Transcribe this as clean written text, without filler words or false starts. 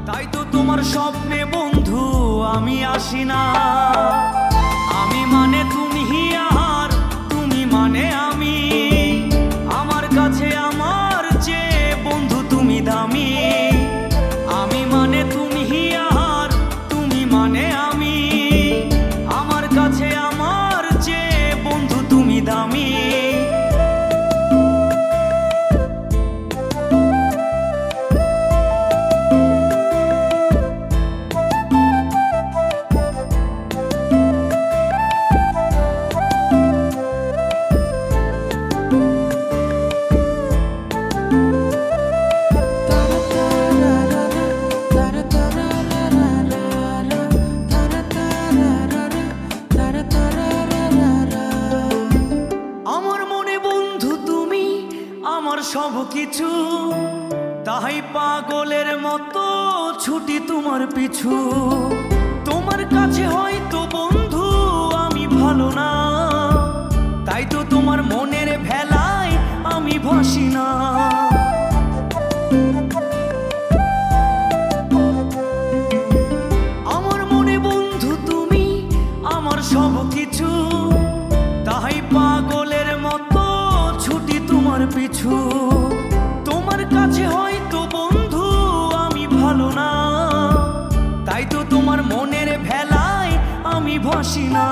তাই তো তোমার স্বপ্নে বন্ধু আমি আসি না। আমি মানে তুমি আর তুমি মানে আমি, আমার কাছে আমার চেয়ে বন্ধু তুমি দামি। আমি মানে তুমি আর তুমি মানে আমি, আমার কাছে আমার চেয়ে বন্ধু তুমি দামি। আমার সব কিছু, তাই পাগলের মতো ছুটি তোমার পিছু। তোমার কাছে হয়তো বন্ধু আমি ভালো না, তাই তো তোমার মনের ভেলায় আমি ভাসি না। আমার মনে বন্ধু তুমি আমার সব কিছু, তাই পাগলের মতো ছুটি তোমার পিছু। তোমার কাছে হয়তো বন্ধু আমি ভালো না, তাই তো তোমার মনের ভেলায় আমি ভাসি না।